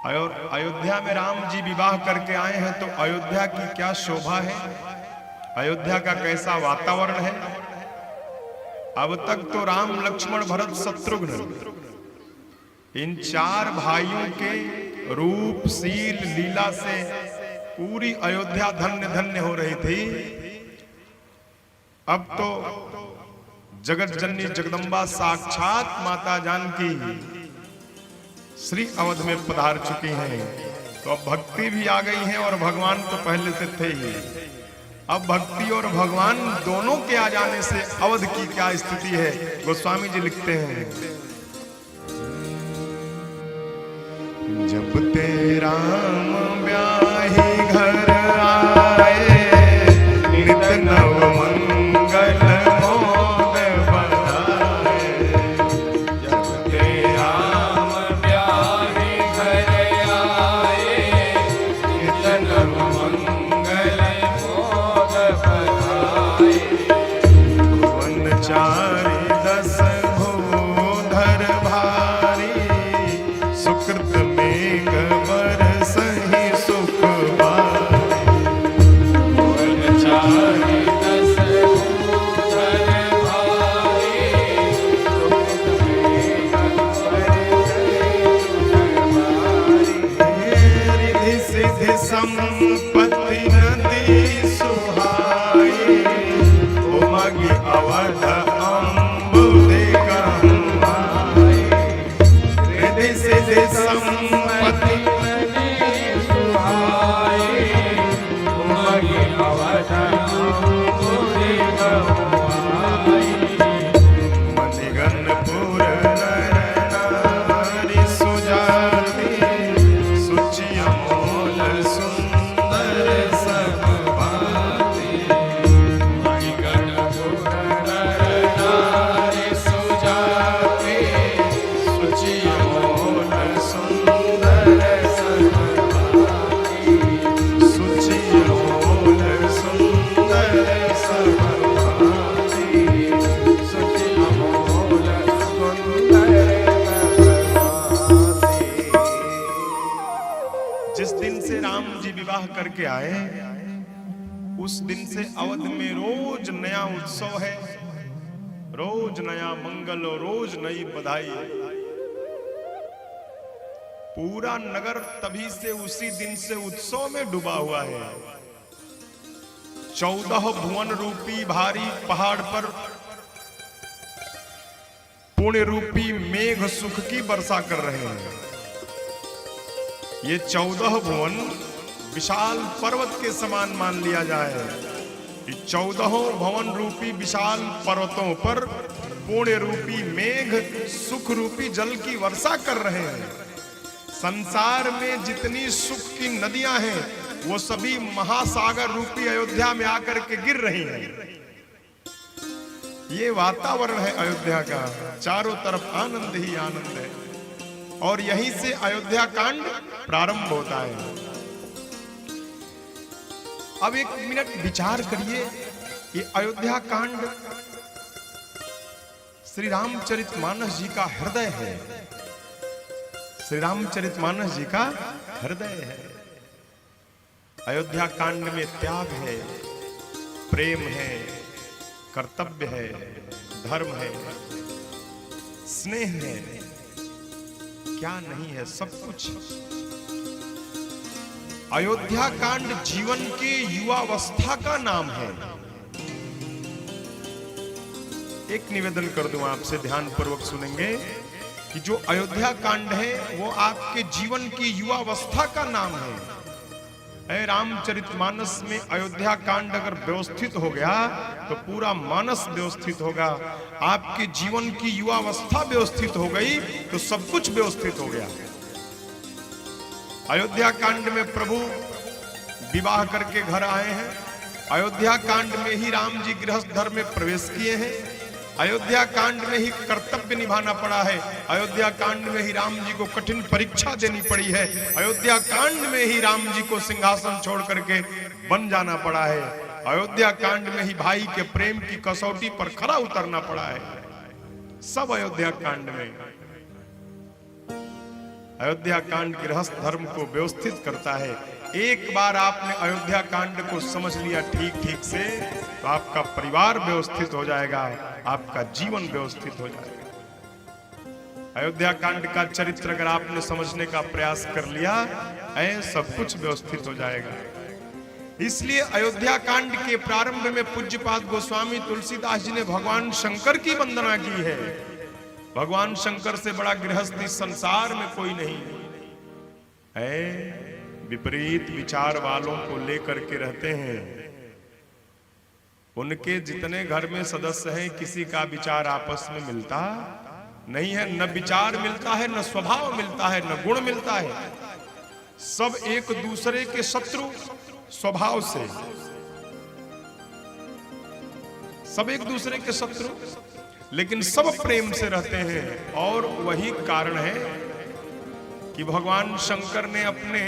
और अयोध्या में राम जी विवाह करके आए हैं तो अयोध्या की क्या शोभा है, अयोध्या का कैसा वातावरण है। अब तक तो राम लक्ष्मण भरत शत्रुघ्न इन चार भाइयों के रूप शील लीला से पूरी अयोध्या धन्य धन्य हो रही थी। अब तो जगत जननी जगदम्बा साक्षात माता जानकी श्री अवध में पधार चुकी हैं। तो अब भक्ति भी आ गई है और भगवान तो पहले से थे ही। अब भक्ति और भगवान दोनों के आ जाने से अवध की क्या स्थिति है। गोस्वामी जी लिखते हैं, जब ते राम ब्याही घर आए, नित नव मंगल मोद बधाए। जब ते राम ब्याही घर आए, नित नव मंगल मोद बधाए। भुवन चारि दस भूधर भारी, सुकृत मेघ बरसहि सुख बारी। भुवन चारि दस भूधर भारी, सुकृत मेघ बरसहि सुख बारी। रिधि सिधि संपत्ति नदी सुहाई, उमगी अवध अम्बुदे गंगाई। रिधि सिधि संपत्ति नदी सुहाई, उमगी अवध अम्बुदे गंगाई। मणिगणपुर नर नारी सुजाति, सुचि अमोल सुंदर सब भांति। मणिगणपुर नर नारी सुजाति, सुचि अमोल सुंदर सब भांति। सुचि अमोल सुंदर सब भांति। सुचि अमोल सुंदर सब भांति। जिस दिन से राम जी विवाह करके आए, उस दिन से अवध में रोज नया उत्सव है, रोज नया मंगल और रोज नई बधाई। पूरा नगर तभी से उसी दिन से उत्सव में डूबा हुआ है। 14 भुवन रूपी भारी पहाड़ पर पुण्य रूपी मेघ सुख की वर्षा कर रहे हैं। ये 14 भुवन विशाल पर्वत के समान मान लिया जाए। 14 भवन रूपी विशाल पर्वतों पर पुण्य रूपी मेघ सुख रूपी जल की वर्षा कर रहे हैं। संसार में जितनी सुख की नदियां हैं वो सभी महासागर रूपी अयोध्या में आकर के गिर रही हैं। ये वातावरण है अयोध्या का, चारों तरफ आनंद ही आनंद है। और यहीं से अयोध्या कांड प्रारंभ होता है। अब एक मिनट विचार करिए, ये अयोध्या कांड श्री रामचरितमानस जी का हृदय है। श्री रामचरितमानस जी का हृदय है। अयोध्या कांड में त्याग है, प्रेम है, कर्तव्य है, धर्म है, स्नेह है, क्या नहीं है, सब कुछ। अयोध्या कांड जीवन के युवावस्था का नाम है। एक निवेदन कर दूं आपसे, ध्यान पूर्वक सुनेंगे कि जो अयोध्या कांड है वो आपके जीवन की युवावस्था का नाम है। रामचरितमानस में अयोध्या कांड अगर व्यवस्थित हो गया तो पूरा मानस व्यवस्थित होगा। आपके जीवन की युवावस्था व्यवस्थित हो गई तो सब कुछ व्यवस्थित हो गया। अयोध्या कांड में प्रभु विवाह करके घर आए हैं। अयोध्या कांड में ही राम जी गृहस्थ धर्म में प्रवेश किए हैं। अयोध्या कांड में ही कर्तव्य निभाना पड़ा है। अयोध्या कांड में ही राम जी को कठिन परीक्षा देनी पड़ी है। अयोध्या कांड में ही राम जी को सिंहासन छोड़ करके बन जाना पड़ा है। अयोध्या कांड में ही भाई के प्रेम की कसौटी पर खरा उतरना पड़ा है। सब अयोध्या कांड में। अयोध्या कांड गृहस्थ धर्म को व्यवस्थित करता है। एक बार आपने अयोध्या कांड को समझ लिया ठीक ठीक से, तो आपका परिवार व्यवस्थित हो जाएगा, आपका जीवन व्यवस्थित हो जाएगा। अयोध्या कांड का चरित्र अगर आपने समझने का प्रयास कर लिया, सब कुछ व्यवस्थित हो जाएगा। इसलिए अयोध्या कांड के प्रारंभ में पूज्यपाद गोस्वामी तुलसीदास जी ने भगवान शंकर की वंदना की है। भगवान शंकर से बड़ा गृहस्थ इस संसार में कोई नहीं है। विपरीत विचार वालों को लेकर के रहते हैं। उनके जितने घर में सदस्य हैं, किसी का विचार आपस में मिलता नहीं है। न विचार मिलता है, न स्वभाव मिलता है, न गुण मिलता है। सब एक दूसरे के शत्रु स्वभाव से, सब एक दूसरे के शत्रु, लेकिन सब प्रेम से रहते हैं। और वही कारण है कि भगवान शंकर ने अपने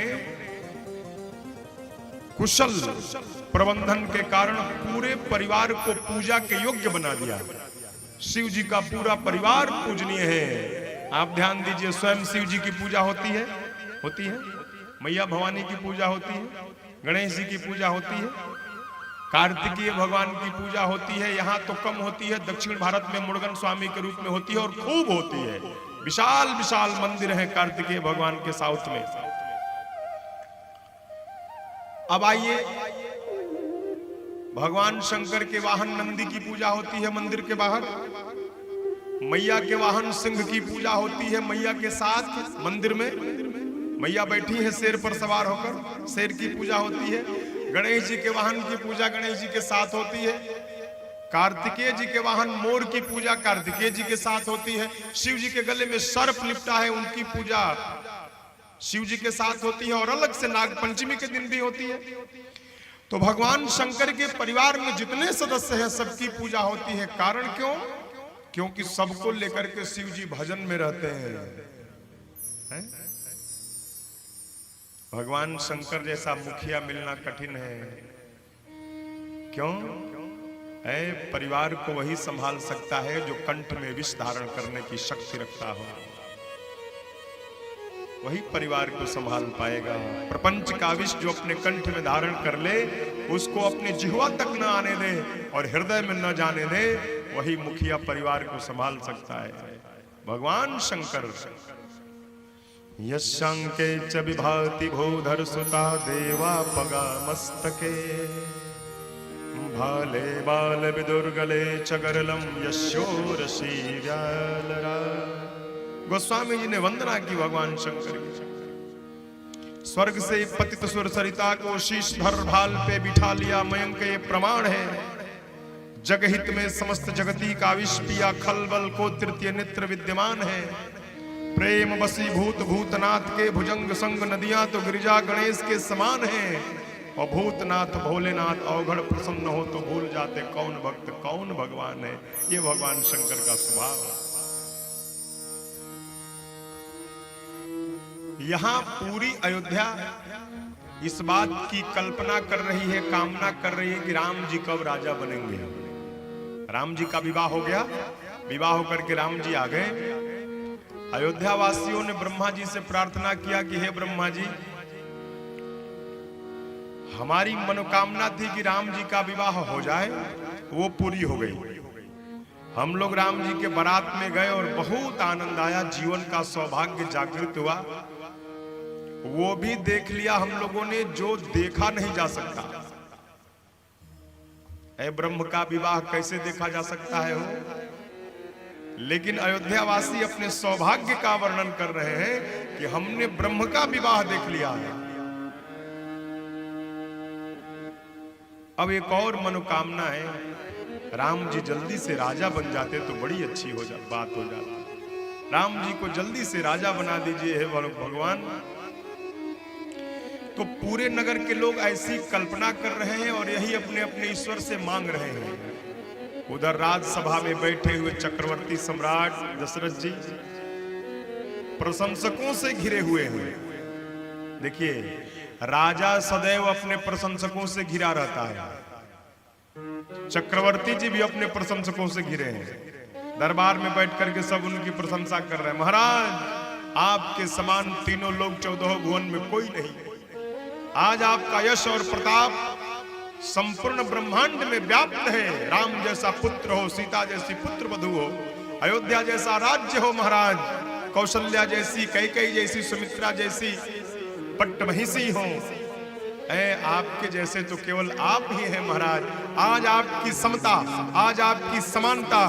कुशल प्रबंधन के कारण पूरे परिवार को पूजा के योग्य बना दिया। शिव जी का पूरा परिवार पूजनीय है। आप ध्यान दीजिए, स्वयं शिव जी की पूजा होती है, मैया भवानी की पूजा होती है, गणेश जी की पूजा होती है, कार्तिकीय भगवान की पूजा होती है। यहाँ तो कम होती है, दक्षिण भारत में मुरुगन स्वामी के रूप में होती है और खूब होती है। विशाल विशाल मंदिर है कार्तिकेय भगवान के साउथ में। अब आइए, भगवान शंकर के वाहन नंदी की पूजा होती है मंदिर के बाहर, मैया के वाहन सिंह की पूजा होती है मैया के साथ मंदिर में। मैया बैठी है शेर पर सवार होकर, शेर की पूजा होती है। गणेश जी के वाहन की पूजा गणेश जी के साथ होती है। कार्तिकेय जी के वाहन मोर की पूजा कार्तिकेय जी के साथ होती है। शिव जी के गले में सर्प लिपटा है, उनकी पूजा शिव जी के साथ होती है। और अलग से नाग पंचमी के दिन भी होती है। तो भगवान शंकर के परिवार में जितने सदस्य हैं, सबकी पूजा होती है। कारण क्यों? क्योंकि सबको लेकर के शिव जी भजन में रहते हैं। भगवान शंकर जैसा मुखिया मिलना कठिन है। क्यों? परिवार को वही संभाल सकता है जो कंठ में विष धारण करने की शक्ति रखता हो, वही परिवार को संभाल पाएगा। प्रपंच का विष जो अपने कंठ में धारण कर ले, उसको अपने जिह्वा तक न आने दे और हृदय में न जाने दे, वही मुखिया परिवार को संभाल सकता है। भगवान शंकर यशंके च विभाति भूधर सुता देवा पगा मस्तके भाले बाल विदुर्गले चगरलम यशोरसी व्यालरा। गोस्वामी जी ने वंदना की भगवान शंकर की। स्वर्ग से पतित सुर सरिता को शीश धर भाल पे बिठा लिया, मयंक ये प्रमाण है। जगहित में समस्त जगती का विष पिया, खलबल को तृतीय नेत्र विद्यमान है। प्रेम बसी भूत भूतनाथ के भुजंग संग नदियां तो गिरिजा गणेश के समान है। और भूतनाथ भोलेनाथ अवघड़ प्रसन्न हो तो भूल जाते कौन भक्त कौन भगवान है। ये भगवान शंकर का स्वभाव है। यहां पूरी अयोध्या इस बात की कल्पना कर रही है, कामना कर रही है कि राम जी कब राजा बनेंगे। राम जी का विवाह हो गया, विवाह होकर के राम जी आ गए। अयोध्या वासियों ने ब्रह्मा जी से प्रार्थना किया कि हे ब्रह्मा जी, हमारी मनोकामना थी कि राम जी का विवाह हो जाए, वो पूरी हो गई। हम लोग राम जी के बारात में गए और बहुत आनंद आया, जीवन का सौभाग्य जागृत हुआ। वो भी देख लिया हम लोगों ने जो देखा नहीं जा सकता। ऐ ब्रह्म का विवाह कैसे देखा जा सकता है हो? लेकिन अयोध्या वासी अपने सौभाग्य का वर्णन कर रहे हैं कि हमने ब्रह्म का विवाह देख लिया है। अब एक और मनोकामना है, राम जी जल्दी से राजा बन जाते तो बड़ी अच्छी बात हो जाती। राम जी को जल्दी से राजा बना दीजिए हे भगवान। तो पूरे नगर के लोग ऐसी कल्पना कर रहे हैं और यही अपने अपने ईश्वर से मांग रहे हैं। उधर राजसभा में बैठे हुए चक्रवर्ती सम्राट दशरथ जी प्रशंसकों से घिरे हुए हैं। देखिए, राजा सदैव अपने प्रशंसकों से घिरा रहता है। चक्रवर्ती जी भी अपने प्रशंसकों से घिरे हैं। दरबार में बैठ करके सब उनकी प्रशंसा कर रहे हैं। महाराज आपके समान तीनों लोग 14 भुवन में कोई नहीं। आज आपका यश और प्रताप संपूर्ण ब्रह्मांड में व्याप्त है। राम जैसा पुत्र हो, सीता जैसी पुत्र वधू हो, अयोध्या जैसा राज्य हो महाराज, कौशल्या जैसी, कैकेयी जैसी, सुमित्रा जैसी पट्टमहिषी हो। आपके जैसे तो केवल आप ही हैं महाराज। आज आपकी समता, आज आपकी समानता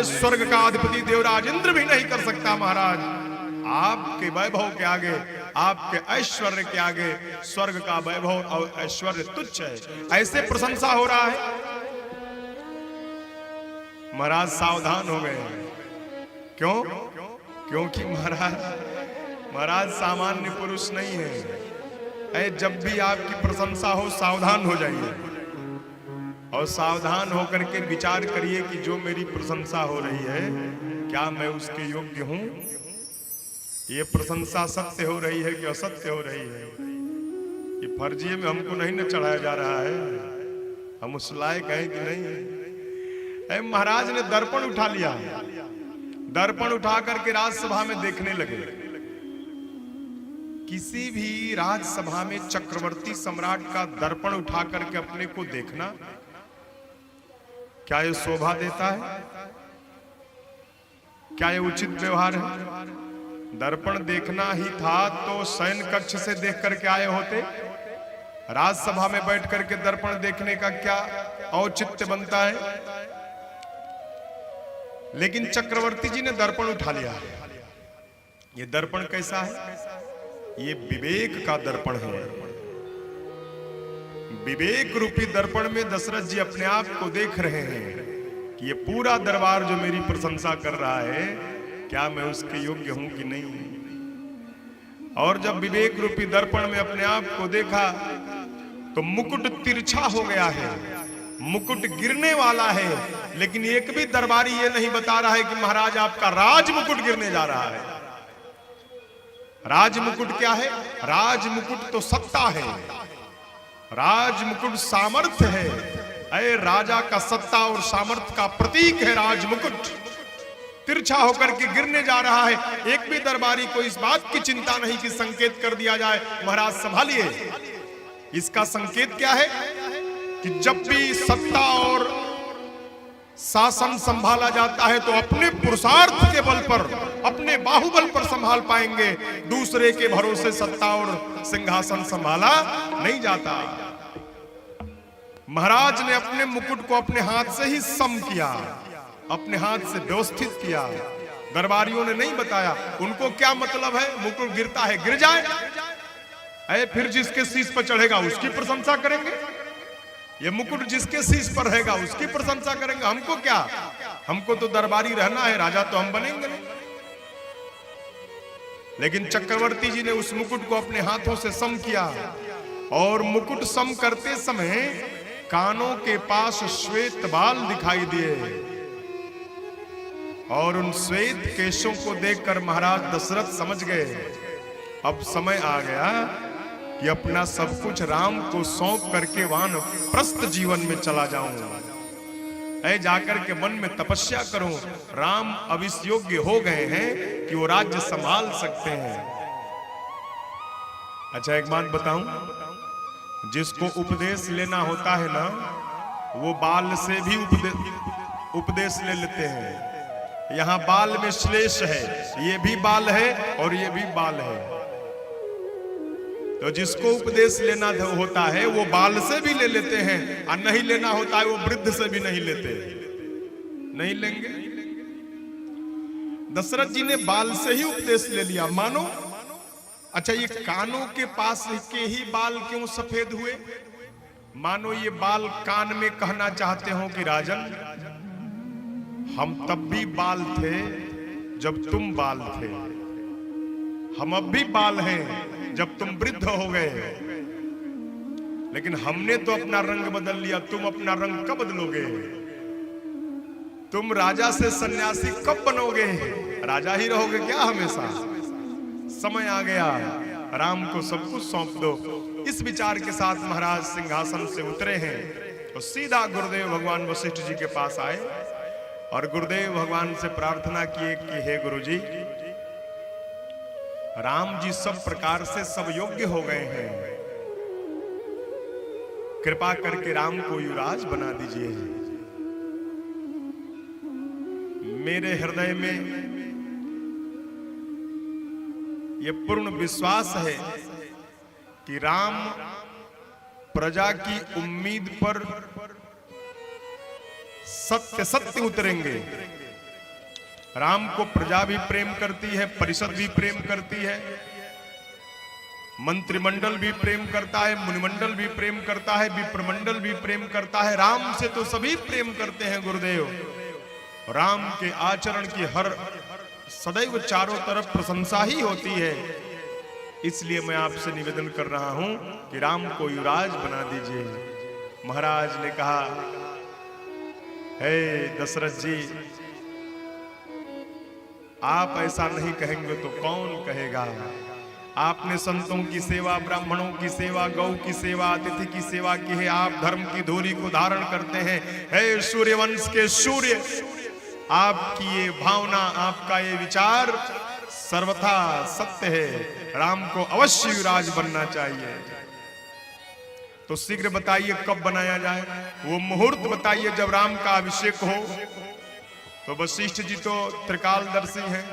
स्वर्ग का अधिपति देवराज इंद्र भी नहीं कर सकता महाराज। आपके वैभव के आगे, आपके ऐश्वर्य के आगे स्वर्ग का वैभव और ऐश्वर्य तुच्छ है। ऐसे प्रशंसा हो रहा है। महाराज सावधान हो गए। क्यों? क्योंकि महाराज सामान्य पुरुष नहीं है। जब भी आपकी प्रशंसा हो सावधान हो जाइए और सावधान होकर के विचार करिए कि जो मेरी प्रशंसा हो रही है क्या मैं उसके योग्य हूं? ये प्रशंसा सत्य हो रही है कि असत्य हो रही है? ये फर्जिए में हमको नहीं न चढ़ाया जा रहा है, हम उस लायक हैं कि नहीं? महाराज ने दर्पण उठा लिया, दर्पण उठा करके राजसभा में देखने लगे। किसी भी राजसभा में चक्रवर्ती सम्राट का दर्पण उठा करके अपने को देखना क्या ये शोभा देता है? क्या ये उचित व्यवहार है? दर्पण देखना ही था तो शयन कक्ष से देख करके आए होते। राजसभा में बैठ करके दर्पण देखने का क्या औचित्य बनता है? लेकिन चक्रवर्ती जी ने दर्पण उठा लिया। ये दर्पण कैसा है? ये विवेक का दर्पण है। विवेक रूपी दर्पण में दशरथ जी अपने आप को देख रहे हैं कि ये पूरा दरबार जो मेरी प्रशंसा कर रहा है क्या मैं उसके योग्य हूं कि नहीं। और जब विवेक रूपी दर्पण में अपने आप को देखा तो मुकुट तिरछा हो गया है, मुकुट गिरने वाला है। लेकिन एक भी दरबारी ये नहीं बता रहा है कि महाराज आपका राज मुकुट गिरने जा रहा है। राज मुकुट क्या है? राज मुकुट तो सत्ता है, राज मुकुट सामर्थ्य है। अरे राजा का सत्ता और सामर्थ्य का प्रतीक है राज मुकुट। तिरछा होकर के गिरने जा रहा है। एक भी दरबारी को इस बात की चिंता नहीं कि संकेत कर दिया जाए महाराज संभालिए। इसका संकेत क्या है कि जब भी सत्ता और शासन संभाला जाता है तो अपने पुरुषार्थ के बल पर, अपने बाहुबल पर संभाल पाएंगे। दूसरे के भरोसे सत्ता और सिंहासन संभाला नहीं जाता। महाराज ने अपने मुकुट को अपने हाथ से ही सम किया, अपने हाथ से व्यवस्थित किया। दरबारियों ने नहीं बताया। उनको क्या मतलब है? मुकुट गिरता है गिर जाए, फिर जिसके शीश पर चढ़ेगा उसकी प्रशंसा करेंगे। ये मुकुट जिसके शीश पर रहेगा उसकी प्रशंसा करेंगे। हमको क्या? हमको तो दरबारी रहना है, राजा तो हम बनेंगे नहीं। लेकिन चक्रवर्ती जी ने उस मुकुट को अपने हाथों से सम किया और मुकुट सम करते समय कानों के पास श्वेत बाल दिखाई दिए और उन श्वेत केशों को देखकर महाराज दशरथ समझ गए अब समय आ गया कि अपना सब कुछ राम को सौंप करके वानप्रस्थ जीवन में चला जाऊं। जाकर के मन में तपस्या करूं। राम अब इस योग्य हो गए हैं कि वो राज्य संभाल सकते हैं। अच्छा एक बात बताऊं, जिसको उपदेश लेना होता है ना वो बाल से भी उपदेश ले लेते हैं। यहां बाल में श्लेष है, ये भी बाल है और ये भी बाल है। तो जिसको उपदेश लेना होता है वो बाल से भी ले लेते हैं और नहीं लेना होता है वो वृद्ध से भी नहीं लेते, नहीं लेंगे। दशरथ जी ने बाल से ही उपदेश ले लिया मानो। अच्छा ये कानों के पास के ही बाल क्यों सफेद हुए? मानो ये बाल कान में कहना चाहते हो कि राजन हम तब भी बाल थे जब तुम बाल थे, हम अब भी बाल हैं जब तुम वृद्ध हो गए। लेकिन हमने तो अपना रंग बदल लिया, तुम अपना रंग कब बदलोगे? तुम राजा से सन्यासी कब बनोगे? राजा ही रहोगे क्या हमेशा? समय आ गया, राम को सब कुछ सौंप दो। इस विचार के साथ महाराज सिंहासन से उतरे हैं और सीधा गुरुदेव भगवान वशिष्ठ जी के पास आए और गुरुदेव भगवान से प्रार्थना किए कि हे गुरुजी, राम जी सब प्रकार से सब योग्य हो गए हैं, कृपा करके राम को युवराज बना दीजिए। मेरे हृदय में यह पूर्ण विश्वास है कि राम प्रजा की उम्मीद पर सत्य सत्य उतरेंगे। राम को प्रजा भी प्रेम करती है, परिषद भी प्रेम करती है, मंत्रिमंडल भी प्रेम करता है, मुनिमंडल भी प्रेम करता है, विप्रमंडल भी प्रेम करता है। राम से तो सभी प्रेम करते हैं गुरुदेव। राम के आचरण की हर सदैव चारों तरफ प्रशंसा ही होती है। इसलिए मैं आपसे निवेदन कर रहा हूं कि राम को युवराज बना दीजिए। महाराज ने कहा, हे दशरथ जी, आप ऐसा नहीं कहेंगे तो कौन कहेगा। आपने संतों की सेवा, ब्राह्मणों की सेवा, गौ की सेवा, अतिथि की सेवा की है। आप धर्म की धूलि को धारण करते हैं। हे सूर्यवंश के सूर्य, आपकी ये भावना, आपका ये विचार सर्वथा सत्य है। राम को अवश्य युवराज बनना चाहिए। तो शीघ्र बताइए कब बनाया जाए, वो मुहूर्त बताइए जब राम का अभिषेक हो। तो वशिष्ठ जी तो त्रिकालदर्शी हैं,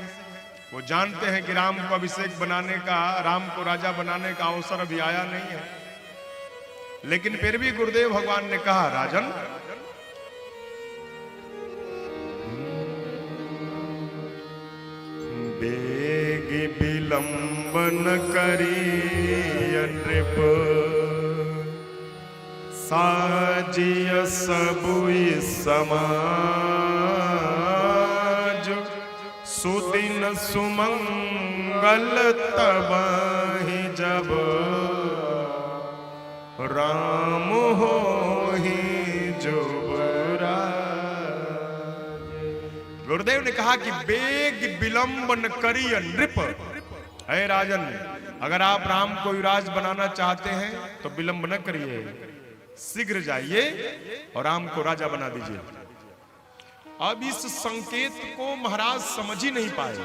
वो जानते हैं कि राम को अभिषेक बनाने का, राम को राजा बनाने का अवसर अभी आया नहीं है। लेकिन फिर भी गुरुदेव भगवान ने कहा, राजन बेग विलंबन करिय नृप, साजिय सबुई समाज, सुदिन सुमंगल तबहि जब, राम होहि जुबराज। गुरुदेव ने कहा कि बेग विलंब न करिय नृप। हे राजन, अगर आप राम को युवराज बनाना चाहते हैं तो विलंब न करिए, शीघ्र जाइए और राम को राजा बना दीजिए। अब इस संकेत को महाराज समझ ही नहीं पाए।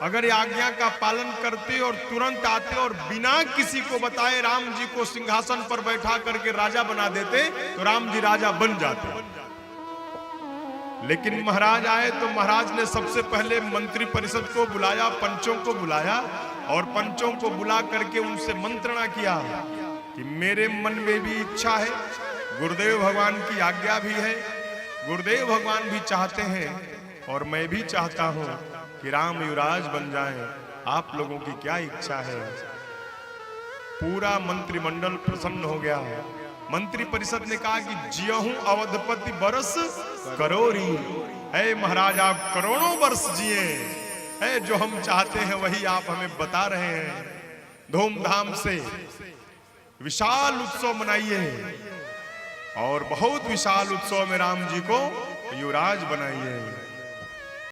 अगर आज्ञा का पालन करते और तुरंत आते और बिना किसी को बताए राम जी को सिंहासन पर बैठा करके राजा बना देते तो राम जी राजा बन जाते। लेकिन महाराज आए तो महाराज ने सबसे पहले मंत्री परिषद को बुलाया, पंचों को बुलाया और पंचों को बुला करके उनसे मंत्रणा किया कि मेरे मन में भी इच्छा है, गुरुदेव भगवान की आज्ञा भी है, गुरुदेव भगवान भी चाहते हैं और मैं भी चाहता हूं कि राम युवराज बन जाएं। आप लोगों की क्या इच्छा है। पूरा मंत्रिमंडल प्रसन्न हो गया। मंत्री परिषद ने कहा कि जियहूं अवधपति बरस करोड़ी। है महाराज, आप करोड़ों वर्ष जिए है, जो हम चाहते हैं वही आप हमें बता रहे हैं। धूमधाम से विशाल उत्सव मनाइए और बहुत विशाल उत्सव में राम जी को युवराज बनाइए।